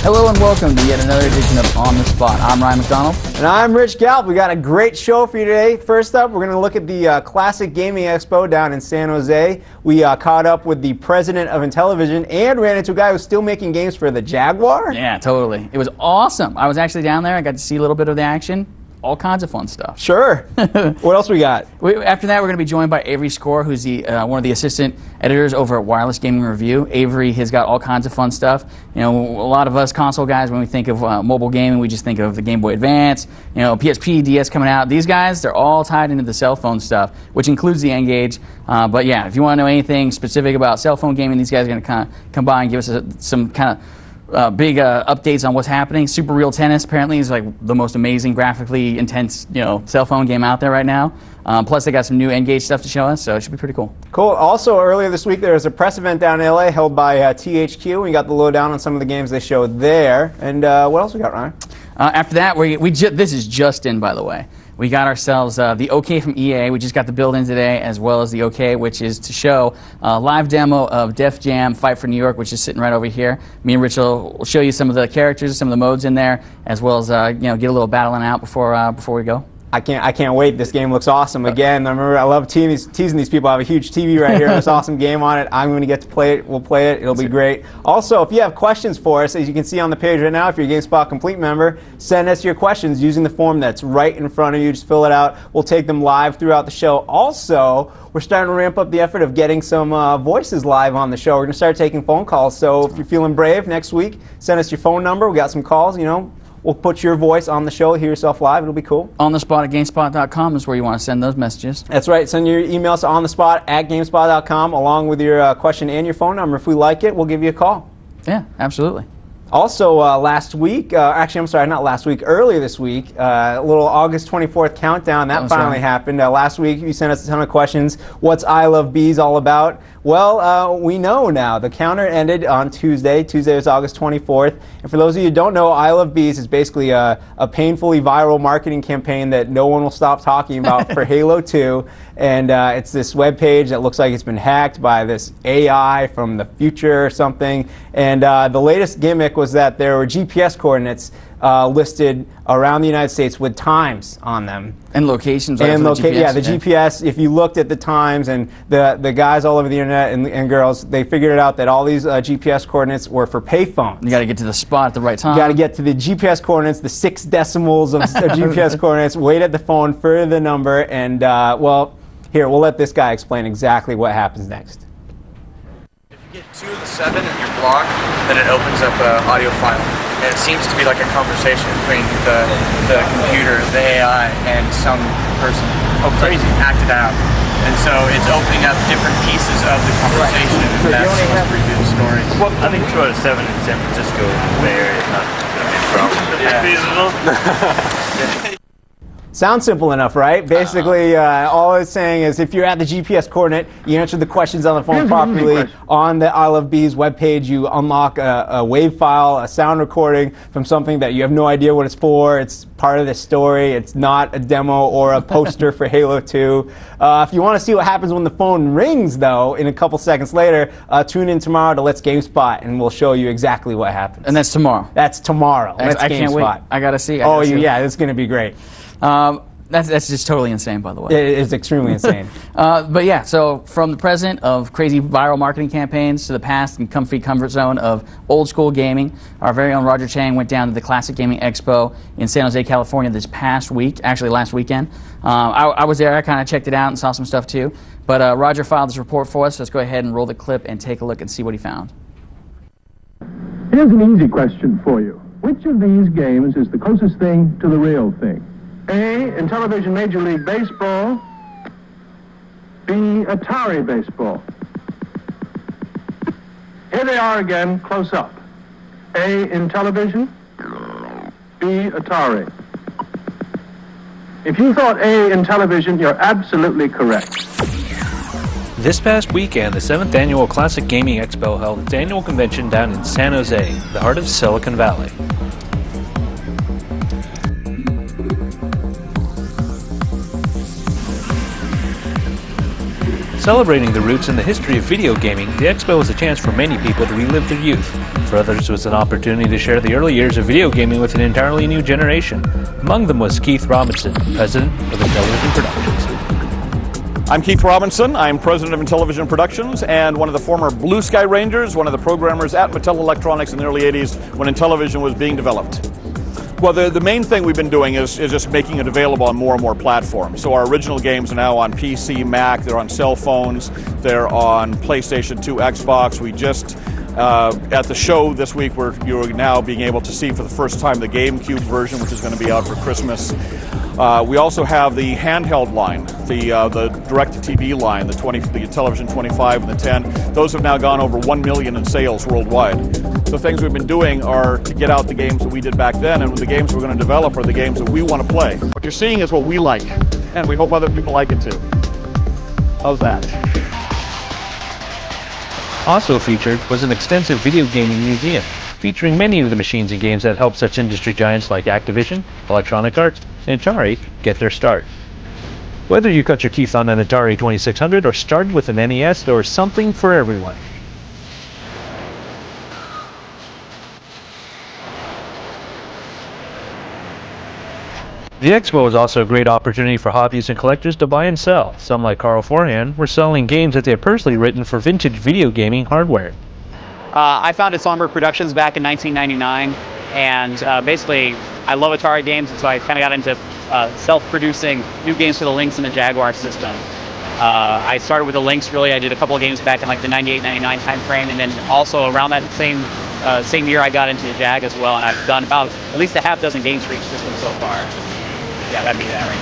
Hello and welcome to yet another edition of On the Spot. I'm Ryan McDonald. And I'm Rich Gallup. We got a great show for you today. First up, we're going to look at the Classic Gaming Expo down in San Jose. We caught up with the president of Intellivision and ran into a guy who's still making games for the Jaguar. Yeah, totally. It was awesome. I was actually down there. I got to see a little bit of the action. All kinds of fun stuff. Sure. What else we got? After that, we're going to be joined by Avery Score, who's the one of the assistant editors over at Wireless Gaming Review. Avery has got all kinds of fun stuff. You know, a lot of us console guys, when we think of mobile gaming, we just think of the Game Boy Advance, you know, PSP, DS coming out. These guys, they're all tied into the cell phone stuff, which includes the N-Gage. But yeah, if you want to know anything specific about cell phone gaming, these guys are going to kind of come by and give us some kind of big updates on what's happening. Super Real Tennis apparently is like the most amazing, graphically intense, cell phone game out there right now. Plus, they got some new N-Gage stuff to show us, so it should be pretty cool. Cool. Also, earlier this week, there was a press event down in LA held by THQ. We got the lowdown on some of the games they showed there. And what else we got, Ryan? After that, this is just in, by the way. We got ourselves the OK from EA. We just got the build in today, as well as the OK, which is to show a live demo of Def Jam Fight for New York, which is sitting right over here. Me and Rich will show you some of the characters, some of the modes in there, as well as get a little battling out before we go. I can't wait. This game looks awesome. Again, I love teasing these people. I have a huge TV right here. This awesome game on it. I'm going to get to play it. We'll play it. It'll be great. Also, if you have questions for us, as you can see on the page right now, if you're a GameSpot Complete member, send us your questions using the form that's right in front of you. Just fill it out. We'll take them live throughout the show. Also, we're starting to ramp up the effort of getting some voices live on the show. We're going to start taking phone calls. So if you're feeling brave next week, send us your phone number. We got some calls, We'll put your voice on the show, hear yourself live. It'll be cool. On the Spot at GameSpot.com is where you want to send those messages. That's right. Send your emails to onthespot at GameSpot.com along with your question and your phone number. If we like it, we'll give you a call. Yeah, absolutely. Also, last week, earlier this week, a little August 24th countdown, that finally happened. Last week, you sent us a ton of questions. What's I Love Bees all about? Well, we know now. The counter ended on Tuesday. Tuesday was August 24th. And for those of you who don't know, I Love Bees is basically a painfully viral marketing campaign that no one will stop talking about for Halo 2. And it's this web page that looks like it's been hacked by this AI from the future or something. And the latest gimmick was that there were GPS coordinates listed around the United States with times on them. And locations. And GPS, if you looked at the times, and the guys all over the internet and girls, they figured it out that all these GPS coordinates were for payphones. You got to get to the spot at the right time. You got to get to the GPS coordinates, the 6 decimals of GPS coordinates, wait at the phone for the number, and here, we'll let this guy explain exactly what happens next. If you get 2 of the 7 in your block, then it opens up an audio file. And it seems to be like a conversation between the computer, the AI, and some person. Oh, crazy. Acted out. And so it's opening up different pieces of the conversation, and that's what's pretty good story. Well, I think 2 out of 7 in San Francisco in the Bay Area is not going to be a problem. Yeah. Sounds simple enough, right? Basically, all it's saying is if you're at the GPS coordinate, you answer the questions on the phone properly. On the I Love Bees webpage, you unlock a WAV file, a sound recording from something that you have no idea what it's for. It's part of the story. It's not a demo or a poster for Halo 2. If you want to see what happens when the phone rings, though, in a couple seconds later, tune in tomorrow to Let's GameSpot, and we'll show you exactly what happens. And that's tomorrow. That's tomorrow. I can't wait. I got to see. Yeah, it's going to be great. That's just totally insane, by the way. It is extremely insane. But yeah, so from the present of crazy viral marketing campaigns to the past and comfy comfort zone of old school gaming, our very own Roger Chang went down to the Classic Gaming Expo in San Jose, California this past week, actually last weekend. I was there, I kind of checked it out and saw some stuff too. But Roger filed this report for us, so let's go ahead and roll the clip and take a look and see what he found. Here's an easy question for you. Which of these games is the closest thing to the real thing? A, Intellivision Major League Baseball. B, Atari Baseball. Here they are again, close up. A, Intellivision. B, Atari. If you thought A, Intellivision, you're absolutely correct. This past weekend, the 7th Annual Classic Gaming Expo held its annual convention down in San Jose, the heart of Silicon Valley. Celebrating the roots and the history of video gaming, the Expo was a chance for many people to relive their youth. For others, it was an opportunity to share the early years of video gaming with an entirely new generation. Among them was Keith Robinson, president of Intellivision Productions. I'm Keith Robinson. I'm president of Intellivision Productions and one of the former Blue Sky Rangers, one of the programmers at Mattel Electronics in the early 80s when Intellivision was being developed. Well, the main thing we've been doing is just making it available on more and more platforms. So our original games are now on PC, Mac, they're on cell phones, they're on PlayStation 2, Xbox. We just, at the show this week, you're now being able to see for the first time the GameCube version, which is going to be out for Christmas. We also have the handheld line, the direct-to-TV line, the Intellivision 25 and the 10. Those have now gone over 1 million in sales worldwide. The things we've been doing are to get out the games that we did back then, and the games we're going to develop are the games that we want to play. What you're seeing is what we like, and we hope other people like it too. How's that? Also featured was an extensive video gaming museum, featuring many of the machines and games that helped such industry giants like Activision, Electronic Arts, and Atari get their start. Whether you cut your teeth on an Atari 2600 or started with an NES, there was something for everyone. The Expo was also a great opportunity for hobbyists and collectors to buy and sell. Some, like Carl Forehand, were selling games that they had personally written for vintage video gaming hardware. I founded Songbird Productions back in 1999, and basically I love Atari games, and so I kind of got into self-producing new games for the Lynx and the Jaguar system. I started with the Lynx, really. I did a couple of games back in like the 98-99 time frame, and then also around that same year I got into the Jag as well, and I've done about at least a half dozen games for each system so far. Yeah, that'd be that right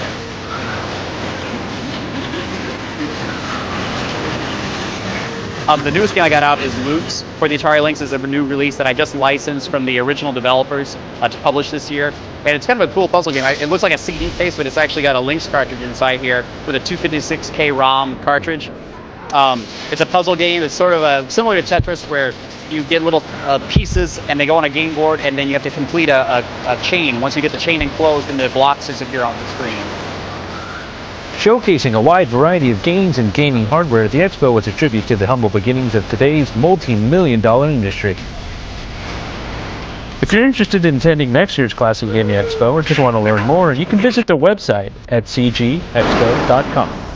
there. The newest game I got out is Loops for the Atari Lynx. Is a new release that I just licensed from the original developers to publish this year. And it's kind of a cool puzzle game. It looks like a CD case, but it's actually got a Lynx cartridge inside here with a 256K ROM cartridge. It's a puzzle game. It's sort of similar to Tetris, where you get little pieces and they go on a game board, and then you have to complete a chain. Once you get the chain enclosed, then the blocks disappear off the screen. Showcasing a wide variety of games and gaming hardware, the Expo was a tribute to the humble beginnings of today's multi-million-dollar industry. If you're interested in attending next year's Classic Gaming Expo or just want to learn more, you can visit their website at cgexpo.com.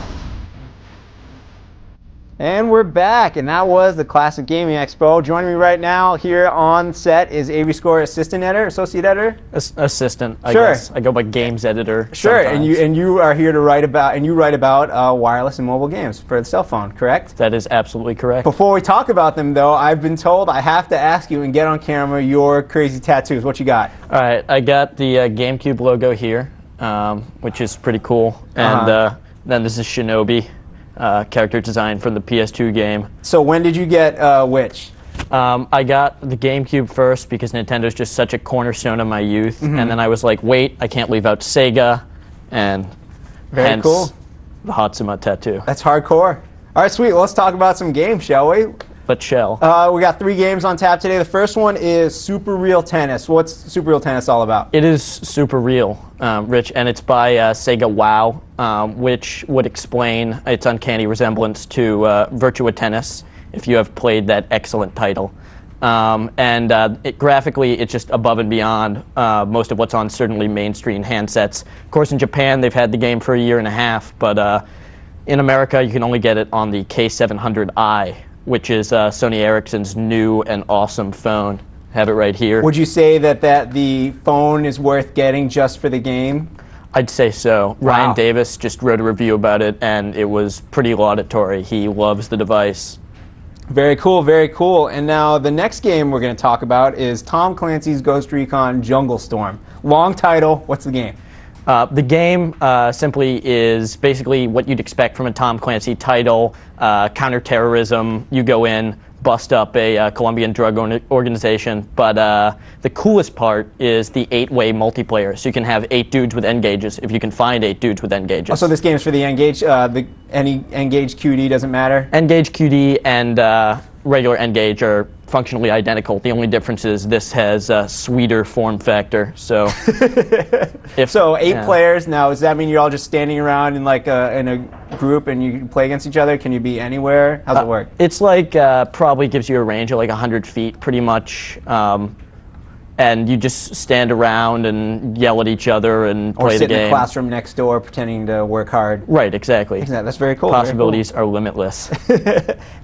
And we're back, and that was the Classic Gaming Expo. Joining me right now here on set is Avery Score, assistant editor, associate editor? Assistant, I guess. I go by games editor. Sure, sometimes. and you are here to write about wireless and mobile games for the cell phone, correct? That is absolutely correct. Before we talk about them, though, I've been told I have to ask you and get on camera your crazy tattoos. What you got? All right, I got the GameCube logo here, which is pretty cool, and then this is Shinobi. Character design from the PS2 game. So when did you get which? I got the GameCube first because Nintendo's just such a cornerstone of my youth, and then I was like, wait, I can't leave out Sega, and Very cool. The Hatsuma tattoo. That's hardcore. All right, sweet. Well, let's talk about some games, shall we? But shell. We got 3 games on tap today. The first one is Super Real Tennis. What's Super Real Tennis all about? It is super real, Rich, and it's by Sega WoW, which would explain its uncanny resemblance to Virtua Tennis, if you have played that excellent title. Graphically, it's just above and beyond most of what's on certainly mainstream handsets. Of course, in Japan, they've had the game for a year and a half, but in America, you can only get it on the K700i, which is Sony Ericsson's new and awesome phone. Have it right here. Would you say that the phone is worth getting just for the game? I'd say so. Wow. Ryan Davis just wrote a review about it, and it was pretty laudatory. He loves the device. Very cool, very cool. And now the next game we're going to talk about is Tom Clancy's Ghost Recon Jungle Storm. Long title. What's the game? The game simply is basically what you'd expect from a Tom Clancy title, counterterrorism. You go in, bust up a Colombian drug organization, but the coolest part is the 8-way multiplayer. So you can have 8 dudes with N-Gages if you can find 8 dudes with N-Gages. Oh, so this game's for the N-Gage, any N-Gage QD doesn't matter? N-Gage QD and regular N-Gage are functionally identical. The only difference is this has a sweeter form factor. So, so 8 players now. Does that mean you're all just standing around in like in a group and you play against each other? Can you be anywhere? How's it work? It's like probably gives you a range of like 100 feet, pretty much. And you just stand around and yell at each other and play the game. Or sit in the classroom next door pretending to work hard. Right, exactly. That's very cool. Possibilities are limitless.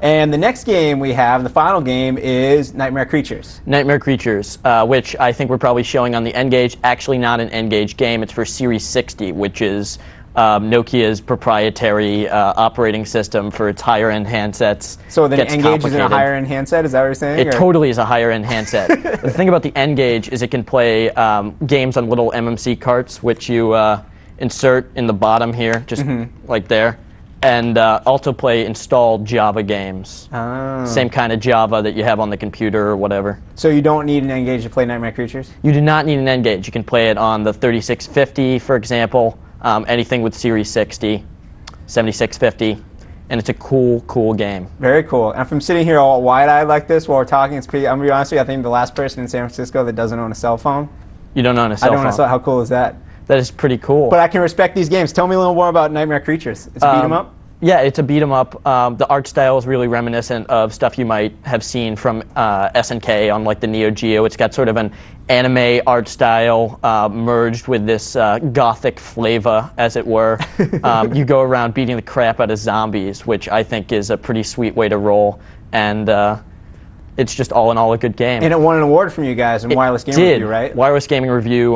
And the next game we have, the final game, is Nightmare Creatures. Nightmare Creatures, which I think we're probably showing on the N-Gage. Actually not an N-Gage game. It's for Series 60, which is Nokia's proprietary operating system for its higher-end handsets. So the N-Gage is a higher-end handset? Is that what you're saying? It totally is a higher-end handset. The thing about the N-Gage is it can play games on little MMC carts, which you insert in the bottom here, just like there, and also play installed Java games. Oh. Same kind of Java that you have on the computer or whatever. So you don't need an N-Gage to play Nightmare Creatures? You do not need an N-Gage. You can play it on the 3650, for example. Anything with Series 60, 7650, and it's a cool game. Very cool. And if I'm sitting here all wide-eyed like this while we're talking, I'm going to be honest with you, I think the last person in San Francisco that doesn't own a cell phone. You don't own a cell phone? I don't own a cell phone. How cool is that? That is pretty cool. But I can respect these games. Tell me a little more about Nightmare Creatures. It's a beat 'em up? Yeah, it's a beat 'em up. The art style is really reminiscent of stuff you might have seen from SNK on like the Neo Geo. It's got sort of an anime art style merged with this gothic flavor, as it were. You go around beating the crap out of zombies, which I think is a pretty sweet way to roll. And it's just all in all a good game. And it won an award from you guys in Wireless Gaming Review, right? Wireless Gaming Review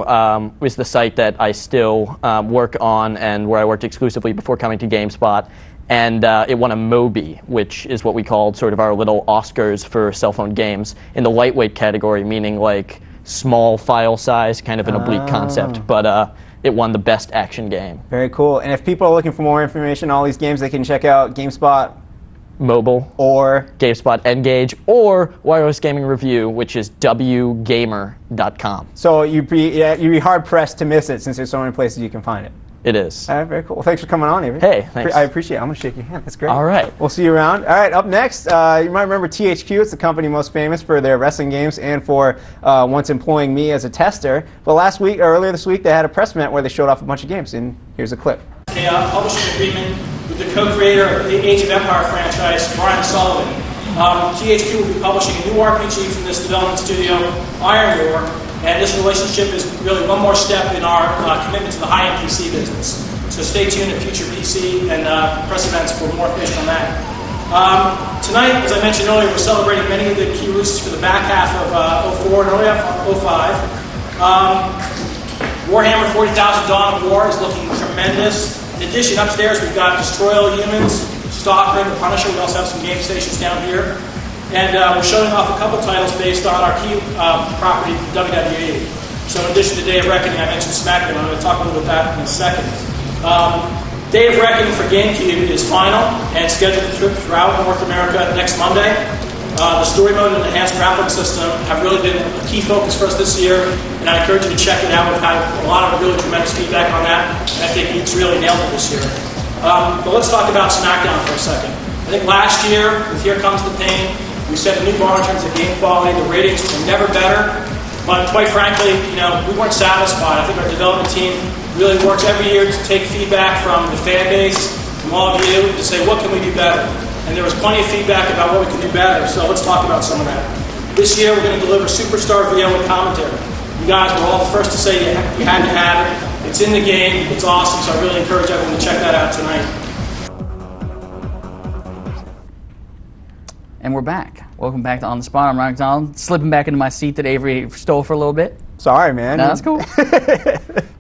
was the site that I still work on and where I worked exclusively before coming to GameSpot. And it won a Moby, which is what we called sort of our little Oscars for cell phone games, in the lightweight category, meaning like small file size, kind of an oblique concept. But it won the best action game. Very cool. And if people are looking for more information on all these games, they can check out GameSpot Mobile, or GameSpot N-Gage, or Wireless Gaming Review, which is wgamer.com. So you'd be hard pressed to miss it since there's so many places you can find it. It is. All right, very cool. Well, thanks for coming on, Avery. Hey, thanks. I appreciate it. I'm going to shake your hand. That's great. All right. We'll see you around. All right, up next, you might remember THQ. It's the company most famous for their wrestling games and for once employing me as a tester. But earlier this week, they had a press event where they showed off a bunch of games, and here's a clip. A publishing agreement with the co-creator of the Age of Empire franchise, Brian Sullivan. THQ will be publishing a new RPG from this development studio, Iron War, and this relationship is really one more step in our commitment to the high-end PC business. So stay tuned at future PC and press events for more information on that. Tonight, as I mentioned earlier, we're celebrating many of the key releases for the back half of 04 and early 05. Warhammer 40,000 Dawn of War is looking tremendous. In addition, upstairs we've got Destroy All Humans, Stalker, and The Punisher. We also have some game stations down here. And we're showing off a couple titles based on our key property, WWE. So in addition to Day of Reckoning, I mentioned SmackDown. I'm going to talk a little bit about that in a second. Day of Reckoning for GameCube is final and scheduled to trip throughout North America next Monday. The story mode and enhanced grappling system have really been a key focus for us this year, and I encourage you to check it out. We've had a lot of really tremendous feedback on that, and I think it's really nailed it this year. But let's talk about SmackDown for a second. I think last year, with Here Comes the Pain, we set a new bar in terms of game quality. The ratings were never better, but quite frankly, we weren't satisfied. I think our development team really works every year to take feedback from the fan base, from all of you, to say, what can we do better? And there was plenty of feedback about what we can do better, so let's talk about some of that. This year, we're going to deliver Superstar VO and commentary. You guys were all the first to say you had to have it. It's in the game. It's awesome, so I really encourage everyone to check that out tonight. And we're back. Welcome back to On the Spot. I'm Ryan McDonald, slipping back into my seat that Avery stole for a little bit. Sorry, man. No, that's cool.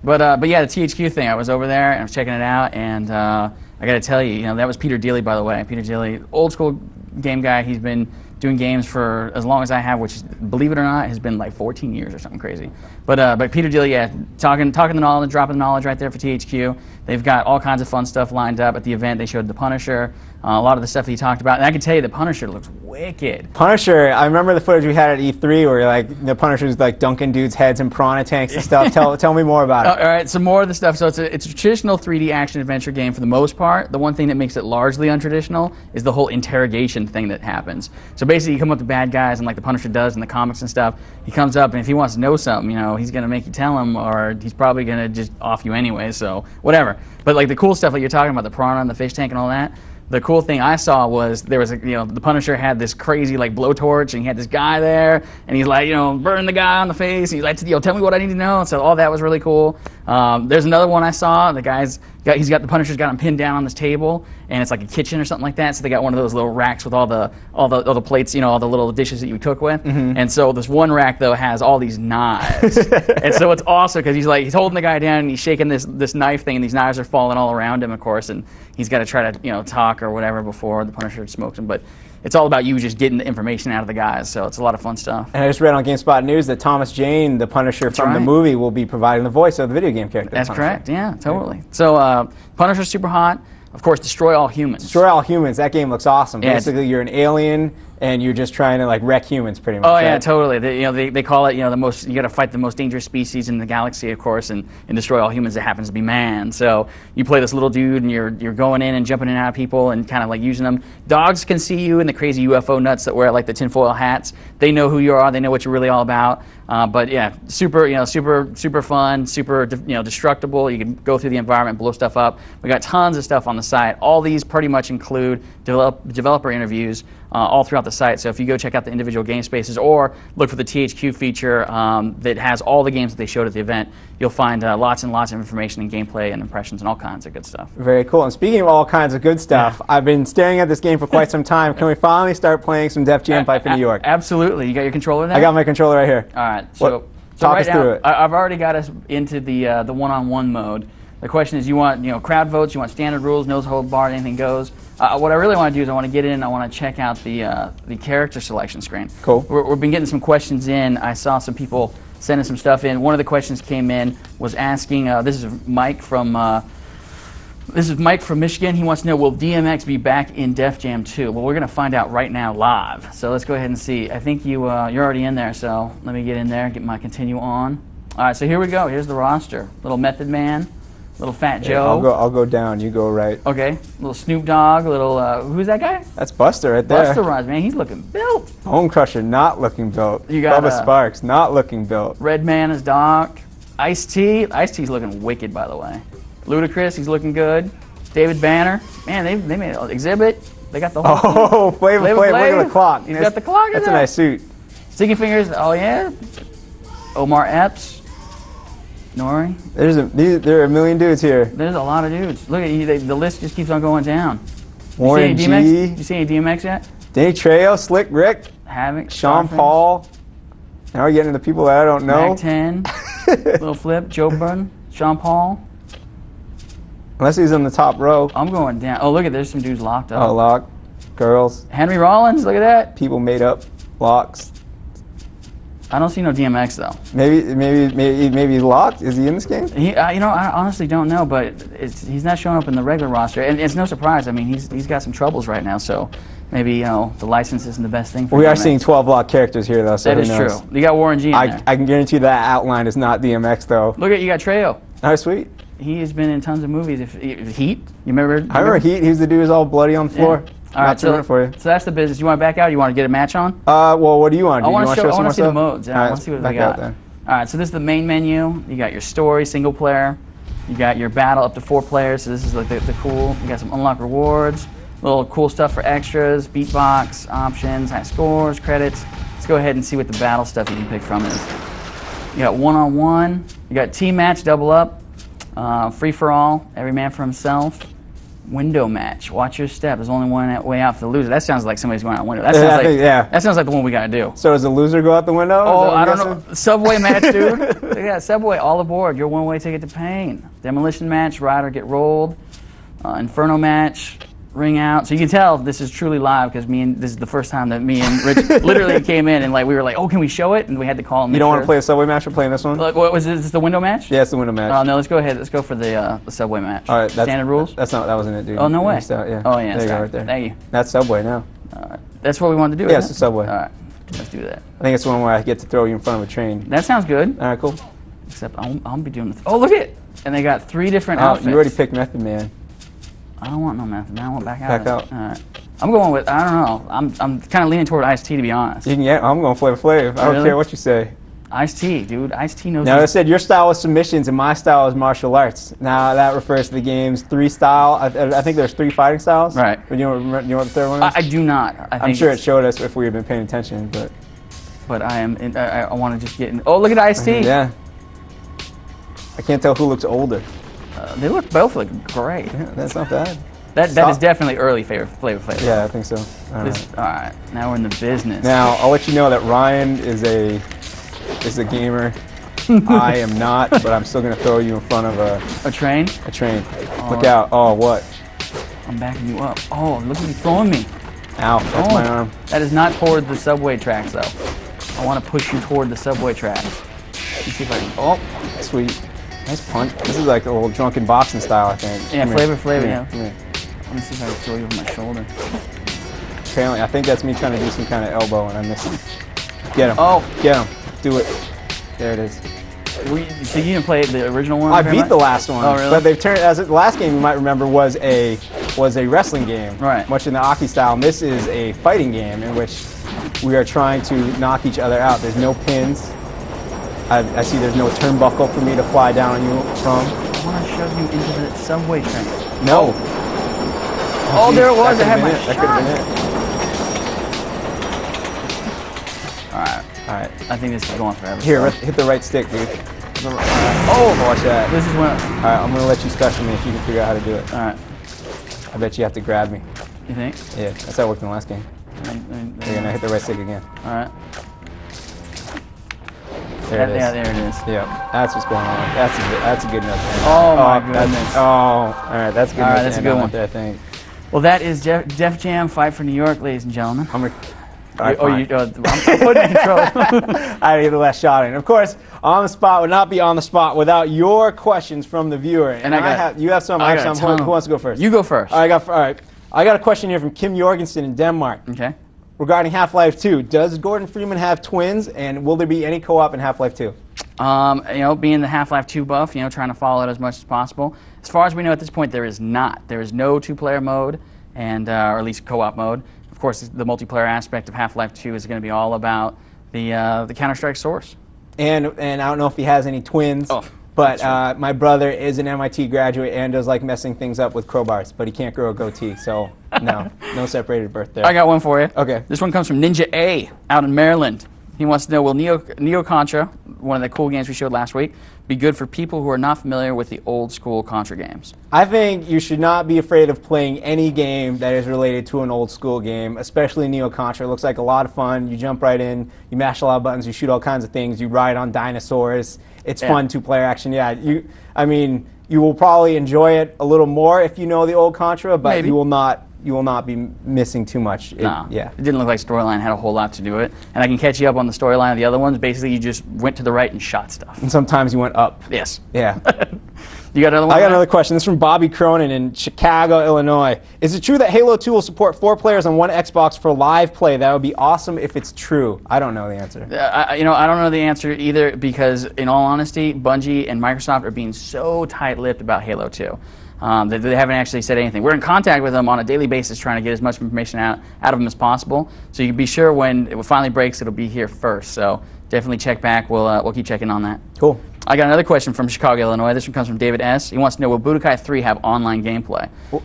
But yeah, the THQ thing. I was over there and I was checking it out, and I got to tell you, that was Peter Dealey, by the way. Peter Dealey, old school game guy. He's been doing games for as long as I have, which, believe it or not, has been like 14 years or something crazy. But Peter Dealey, yeah, talking the knowledge, dropping the knowledge right there for THQ. They've got all kinds of fun stuff lined up at the event. They showed The Punisher, a lot of the stuff that he talked about. And I can tell you, The Punisher looks wicked. Punisher, I remember the footage we had at E3 where the Punisher's like dunking dudes' heads in piranha tanks and stuff. Tell me more about it. All right, some more of the stuff. So it's a traditional 3D action adventure game for the most part. The one thing that makes it largely untraditional is the whole interrogation thing that happens. So So basically, you come up to bad guys, and like the Punisher does in the comics and stuff. He comes up, and if he wants to know something, you know, he's gonna make you tell him, or he's probably gonna just off you anyway. So whatever. But like the cool stuff, like you're talking about, the piranha and the fish tank and all that. The cool thing I saw was there was the Punisher had this crazy like blowtorch, and he had this guy there, and he's like, burn the guy on the face. And he's like, tell me what I need to know. And so all that was really cool. There's another one I saw. The the Punisher's got him pinned down on this table, and it's like a kitchen or something like that. So they got one of those little racks with all the plates, all the little dishes that you cook with. Mm-hmm. And so this one rack though has all these knives, and so it's awesome because he's holding the guy down and he's shaking this knife thing, and these knives are falling all around him, of course, and he's got to try to talk or whatever before the Punisher smokes him. But it's all about you just getting the information out of the guys, so it's a lot of fun stuff. And I just read on GameSpot News that Thomas Jane, the Punisher from the movie, will be providing the voice of the video game character. That's correct, yeah, totally. So Punisher's super hot. Of course, Destroy All Humans. Destroy All Humans, that game looks awesome. Yeah, basically, you're an alien, and you're just trying to wreck humans, pretty much. Oh yeah, totally. They call it the most. You got to fight the most dangerous species in the galaxy, of course, and Destroy All Humans. It happens to be man. So you play this little dude, and you're going in and jumping in and out of people, and kind of like using them. Dogs can see you, and the crazy UFO nuts that wear like the tinfoil hats. They know who you are. They know what you're really all about. But yeah, super fun, super destructible. You can go through the environment, blow stuff up. We got tons of stuff on the site. All these pretty much include developer interviews all throughout the site. So if you go check out the individual game spaces or look for the THQ feature that has all the games that they showed at the event, you'll find lots and lots of information and gameplay and impressions and all kinds of good stuff. Very cool. And speaking of all kinds of good stuff, I've been staring at this game for quite some time. Can we finally start playing some Def Jam Pipe in New York? Absolutely. You got your controller there? I got my controller right here. All right. So talk us through it. I've already got us into the one-on-one mode. The question is, you want crowd votes, you want standard rules, no hold barred, anything goes. What I really want to do is I want to get in, I want to check out the character selection screen. Cool. We've been getting some questions in. I saw some people sending some stuff in. One of the questions came in was asking, this is Mike from Michigan. He wants to know, will DMX be back in Def Jam 2? Well, we're going to find out right now live. So let's go ahead and see. I think you're already in there, so let me get in there, get my continue on. All right, so here we go. Here's the roster. Little Method Man. Little Fat Joe. I'll go down. You go right. Okay. Little Snoop Dogg. Little who's that guy? That's Buster right there. Buster Rhymes, man. He's looking built. Bone Crusher not looking built. You got Bubba Sparks not looking built. Redman is Doc. Ice-T. Ice-T's looking wicked, by the way. Ludacris, he's looking good. David Banner. Man, they made an Exhibit. They got the whole. Oh, Flavor Flav. Look at the clock. He's got the clock. That's a nice suit. Sticky Fingers. Oh yeah. Omar Epps. Nori. There are a million dudes here. There's a lot of dudes. Look at the list just keeps on going down. Warren G. Did you see any DMX yet? Danny Trejo, Slick Rick, Havoc, Sean Paul. Now we're getting into people that I don't know. Mac 10, Little Flip, Joe Budden, Sean Paul. Unless he's in the top row. I'm going down. Oh, look there's some dudes locked up. Oh, lock. Girls. Henry Rollins, look at that. People made up. Locks. I don't see no DMX though. Maybe he's locked. Is he in this game? I honestly don't know, but he's not showing up in the regular roster, and it's no surprise. I mean, he's got some troubles right now, so maybe the license isn't the best thing for him. We are seeing 12 locked characters here though, so that is true. You got Warren G in there. I can guarantee that outline is not DMX though. Look you got Trejo. Oh, sweet. He has been in tons of movies. Heat, you remember? I remember Heat. He was the dude who's all bloody on the floor. Yeah. All right, so that's the business. You want to back out? You want to get a match on? Well, what do you want to do? I want to see the modes. Yeah, I want to see what they got. All right, so this is the main menu. You got your story, single player. You got your battle up to 4 players. So this is like the cool. You got some unlock rewards, little cool stuff for extras, beatbox, options, high scores, credits. Let's go ahead and see what the battle stuff you can pick from is. You got one-on-one. You got team match, double up, free for all, every man for himself. Window match. Watch your step. There's only one way out for the loser. That sounds like somebody's going out the window. That sounds like the one we got to do. So does the loser go out the window? Oh, I don't know. Subway match, dude. Look at that. Subway, all aboard. Your one-way ticket to pain. Demolition match. Rider get rolled. Inferno match. Ring out. So you can tell this is truly live because this is the first time that me and Rich literally came in and we were like, oh, can we show it? And we had to call him. You don't want to play a Subway match? We're playing this one? What was this? Is this the window match? Yeah, it's the window match. Oh, no, let's go ahead. Let's go for the Subway match. All right. Standard rules? That wasn't it, dude. Oh, no way. Yeah. Oh, yeah. There you go, right there. Thank you. That's Subway now. All right. That's what we wanted to do, Yeah, it's the Subway. All right. Let's do that. I think it's the one where I get to throw you in front of a train. That sounds good. All right, cool. Except I'll be doing oh, look at it. And they got 3 different outfits. You already picked Method Man. I don't want no Method Man. I want back out. Back out. All right. I'm going with, I don't know. I'm kind of leaning toward Ice-T, to be honest. I'm going Flavor Flav. I don't care what you say. Ice-T, dude. Ice-T knows. Now, I said your style is submissions and my style is martial arts. Now, that refers to the game's 3 style. I think there's 3 fighting styles. Right. You know what the third one is? I do not. I'm sure it showed us if we had been paying attention, but. But I want to just get in. Oh, look at Ice-T. Yeah. I can't tell who looks older. They both look great. Yeah, that's not bad. That is definitely early Flavor Flav. Yeah, I think so. All right, now we're in the business. Now, I'll let you know that Ryan is a gamer. I am not, but I'm still going to throw you in front of a train? A train. Look out. Oh, what? I'm backing you up. Oh, look at you throwing me. Ow, that's my arm. That is not toward the subway tracks, though. I want to push you toward the subway tracks. Let's see if I can. Oh, sweet. Nice punch. This is like a little drunken boxing style, I think. Yeah, Flavor Flav, yeah. Come here. Let me see if I can throw you over my shoulder. Apparently, I think that's me trying to do some kind of elbow, and I missed him. Get him. Oh. Get him. Do it. There it is. So you didn't play the original one? I beat the last one. Oh, really? But they've turned, the last game you might remember was a wrestling game. Right. Much in the Aki style. And this is a fighting game in which we are trying to knock each other out. There's no pins. I see there's no turnbuckle for me to fly down on you from. I want to shove you into the subway train. No. Oh, there it was. I had my shot. That could have been it. All right. I think this is going forever. Here, hit the right stick, dude. Oh, watch that. This is when. All right, I'm gonna let you special me if you can figure out how to do it. All right. I bet you have to grab me. You think? Yeah, that's how it worked in the last game. You're gonna hit the right stick again. All right. There it is. Yeah, there it is. Yeah, that's what's going on. That's a good enough. Oh my goodness. All right, that's good. All right, that's a good one. There, I think. Well, that is Def Jam Fight for New York, ladies and gentlemen. I'm putting control. I get the last shot in. Of course, On the Spot would not be On the Spot without your questions from the viewer. And you have some. I have some. Who wants to go first? You go first. All right. I got a question here from Kim Jorgensen in Denmark. Okay. Regarding Half-Life 2, does Gordon Freeman have twins, and will there be any co-op in Half-Life 2? Being the Half-Life 2 buff, trying to follow it as much as possible. As far as we know at this point, there is not. There is no 2-player mode, and or at least co-op mode. Of course, the multiplayer aspect of Half-Life 2 is going to be all about the Counter-Strike source. And I don't know if he has any twins. Oh. But my brother is an MIT graduate and does like messing things up with crowbars, but he can't grow a goatee, so no separated birth there. I got one for you. Okay. This one comes from Ninja A out in Maryland. He wants to know, will Neo Contra, one of the cool games we showed last week, be good for people who are not familiar with the old school Contra games? I think you should not be afraid of playing any game that is related to an old school game, especially Neo Contra. It looks like a lot of fun. You jump right in, you mash a lot of buttons, you shoot all kinds of things, you ride on dinosaurs. It's fun 2-player action. Yeah, you will probably enjoy it a little more if you know the old Contra, but Maybe. you will not be missing too much. It didn't look like storyline had a whole lot to do it. And I can catch you up on the storyline of the other ones. Basically, you just went to the right and shot stuff. And sometimes you went up. Yes. Yeah. You got another one? I got another question. This is from Bobby Cronin in Chicago, Illinois. Is it true that Halo 2 will support 4 players on one Xbox for live play? That would be awesome if it's true. I don't know the answer. I don't know the answer either because, in all honesty, Bungie and Microsoft are being so tight-lipped about Halo 2. They haven't actually said anything. We're in contact with them on a daily basis trying to get as much information out of them as possible. So you can be sure when it finally breaks, it'll be here first. So definitely check back. We'll keep checking on that. Cool. I got another question from Chicago, Illinois. This one comes from David S. He wants to know, will Budokai 3 have online gameplay? Well,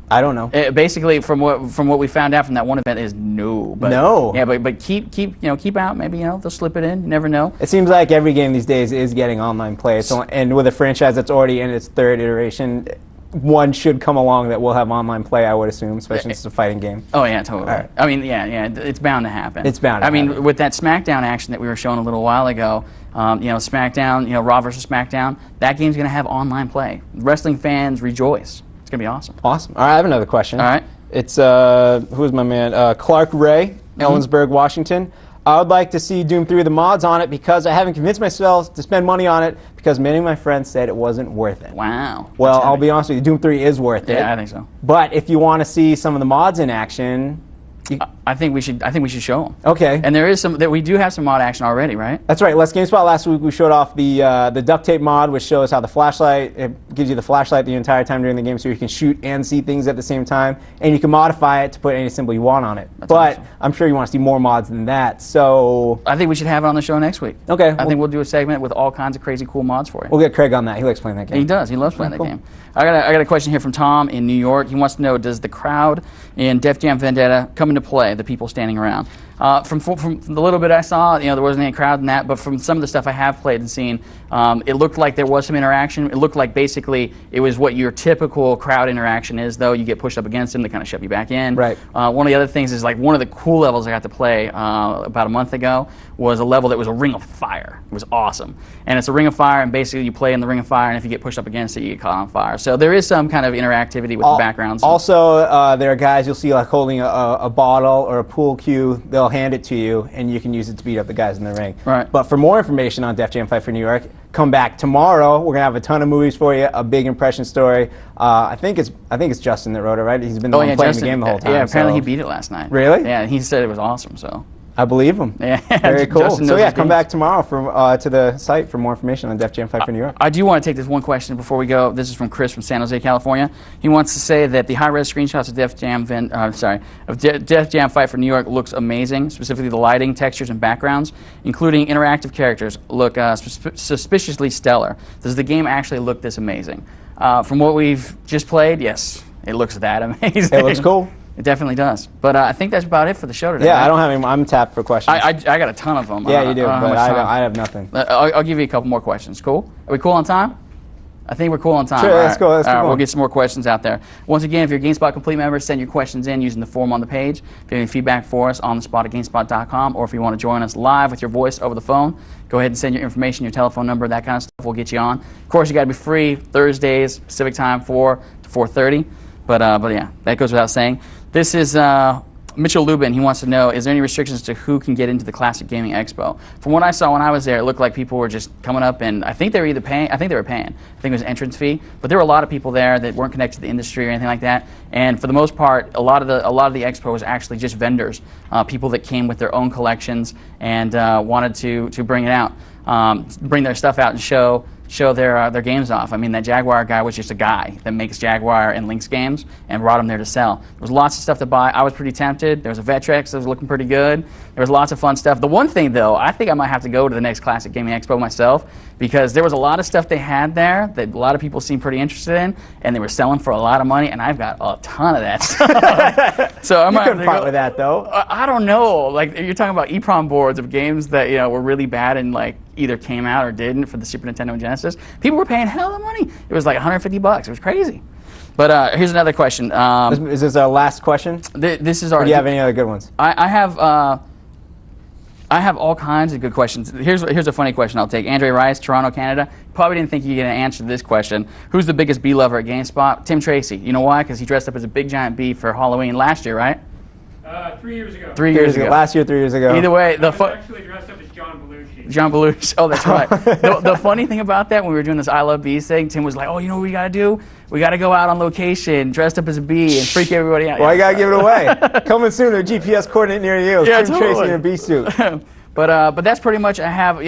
I don't know. Basically, from what we found out from that one event, is no. But, no. Yeah, but keep out. Maybe they'll slip it in. You never know. It seems like every game these days is getting online play. And with a franchise that's already in its 3rd iteration, one should come along that will have online play, I would assume, especially since it's a fighting game. Oh yeah, totally. Right. I mean, yeah, it's bound to happen. It's bound to happen. I mean, with that SmackDown action that we were showing a little while ago, SmackDown, Raw versus SmackDown, that game's going to have online play. Wrestling fans rejoice. It's going to be awesome. Awesome. All right, I have another question. All right. It's, who's my man? Clark Ray, Ellensburg, Washington. I would like to see Doom 3 the mods on it because I haven't convinced myself to spend money on it because many of my friends said it wasn't worth it. Wow. Well, I'll be honest with you, Doom 3 is worth it. Yeah, I think so. But if you want to see some of the mods in action, I think we should show them. Okay. And we do have some mod action already, right? That's right. Let's GameSpot last week we showed off the duct tape mod, which shows how the flashlight gives you the flashlight the entire time during the game, so you can shoot and see things at the same time, and you can modify it to put any symbol you want on it. That's but awesome. I'm sure you want to see more mods than that, so... I think we should have it on the show next week. Okay. I think we'll do a segment with all kinds of crazy cool mods for you. We'll get Craig on that. He likes playing that game. He does. He loves playing Cool. that game. I got a question here from Tom in New York. He wants to know, does the crowd in Def Jam Vendetta come into play, the people standing around? From the little bit I saw, there wasn't any crowd in that, but from some of the stuff I have played and seen, it looked like there was some interaction. It looked like basically it was what your typical crowd interaction is, though. You get pushed up against them, they kind of shove you back in. Right. One of the other things is, like, one of the cool levels I got to play about a month ago was a level that was a ring of fire. It was awesome. And it's a ring of fire, and basically you play in the ring of fire, and if you get pushed up against it, you get caught on fire. So there is some kind of interactivity with the backgrounds. Also, there are guys you'll see like holding a bottle or a pool cue. They'll hand it to you, and you can use it to beat up the guys in the ring. Right. But for more information on Def Jam Fight for New York, come back tomorrow. We're gonna have a ton of movies for you, a big impression story. I think it's Justin that wrote it, right? He's been the one playing Justin, the game the whole time. Yeah, apparently so. he beat it last night. Really? Yeah, and he said it was awesome. So. I believe him. Yeah. Very cool. Justin So knows yeah, his come games. back tomorrow to the site for more information on Def Jam Fight for New York. I do want to take this one question before we go. This is from Chris from San Jose, California. He wants to say that the high-res screenshots of Def Jam Fight for New York looks amazing. Specifically, the lighting, textures, and backgrounds, including interactive characters, look suspiciously stellar. Does the game actually look this amazing? From what we've just played, yes, it looks that amazing. It looks cool. It definitely does. But I think that's about it for the show today. Yeah, right? I don't have any. I'm tapped for questions. I got a ton of them. Yeah, you do, I don't but have much time. I have nothing. I'll give you a couple more questions. Cool? Are we cool on time? I think we're cool on time. Sure, let's go. Let's All keep right, going. we'll get some more questions out there. Once again, if you're a GameSpot Complete member, send your questions in using the form on the page. If you have any feedback for us, on the spot at GameSpot.com, or if you want to join us live with your voice over the phone, go ahead and send your information, your telephone number, that kind of stuff. We'll get you on. Of course, you got to be free Thursdays, Pacific time, 4 to 4:30. But yeah, that goes without saying. This is Mitchell Lubin. He wants to know, is there any restrictions to who can get into the Classic Gaming Expo? From what I saw when I was there, it looked like people were just coming up, and I think they were either paying. I think they were paying. I think it was an entrance fee. But there were a lot of people there that weren't connected to the industry or anything like that. And for the most part, a lot of the expo was actually just vendors, people that came with their own collections and wanted to bring it out, bring their stuff out and show their games off. I mean, that Jaguar guy was just a guy that makes Jaguar and Lynx games and brought them there to sell. There was lots of stuff to buy. I was pretty tempted. There was a Vectrex that was looking pretty good. There was lots of fun stuff. The one thing, though, I think I might have to go to the next Classic Gaming Expo myself, because there was a lot of stuff they had there that a lot of people seemed pretty interested in, and they were selling for a lot of money, and I've got a ton of that stuff. So I might You couldn't part with that, though. I don't know. Like, you're talking about EEPROM boards of games that were really bad and like either came out or didn't for the Super Nintendo and Genesis. People were paying hell of money. It was like $150. It was crazy. But here's another question. Is this our last question? This is our. Or do you have any other good ones? I have all kinds of good questions. Here's a funny question I'll take. Andre Rice, Toronto, Canada. Probably didn't think you'd get an answer to this question. Who's the biggest bee lover at GameSpot? Tim Tracy. You know why? Because he dressed up as a big giant bee for Halloween last year, right? 3 years ago. 3 years ago. Last year, 3 years ago. Either way, I was actually dressed up as John Belushi. John Belushi. Oh, that's right. The funny thing about that, when we were doing this I Love Bees thing, Tim was like, "Oh, you know what we got to do? We got to go out on location, dressed up as a bee, and freak everybody out." Well, I gotta give it away. Coming soon to a GPS coordinate near you. Yeah, Tim totally. Tracy in a bee suit. But that's pretty much. I have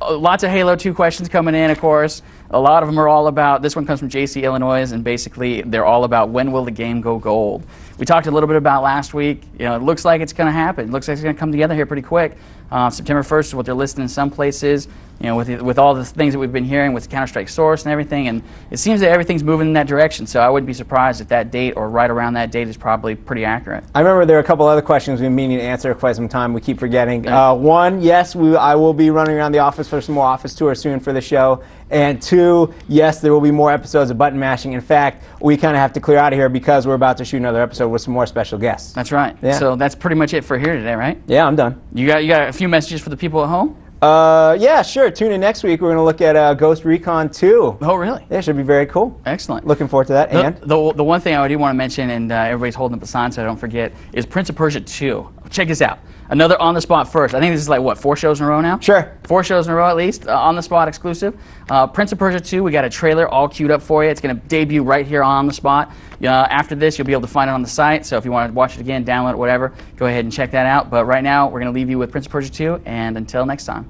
lots of Halo 2 questions coming in. Of course, a lot of them are all about. This one comes from JC Illinois, and basically they're all about when will the game go gold. We talked a little bit about last week. It looks like it's going to happen. It looks like it's going to come together here pretty quick. September 1st is what they're listing in some places. With all the things that we've been hearing with Counter-Strike Source and everything, and it seems that everything's moving in that direction. So I wouldn't be surprised if that date or right around that date is probably pretty accurate. I remember there are a couple other questions we've been meaning to answer for quite some time. We keep forgetting. One, yes, I will be running around the office for some more office tours soon for the show. And two, yes, there will be more episodes of button mashing. In fact, we kind of have to clear out of here because we're about to shoot another episode with some more special guests. That's right. Yeah. So that's pretty much it for here today, right? Yeah, I'm done. You got a few messages for the people at home? Yeah, sure. Tune in next week. We're going to look at Ghost Recon 2. Oh, really? Yeah, it should be very cool. Excellent. Looking forward to that. And The one thing I do want to mention, and everybody's holding up the sign so I don't forget, is Prince of Persia 2. Check this out. Another on the spot first. I think this is like, what, 4 shows in a row now? Sure. 4 shows in a row at least, on the spot exclusive. Prince of Persia 2, we got a trailer all queued up for you. It's going to debut right here on the spot. After this, you'll be able to find it on the site. So if you want to watch it again, download it, whatever, go ahead and check that out. But right now, we're going to leave you with Prince of Persia 2, and until next time.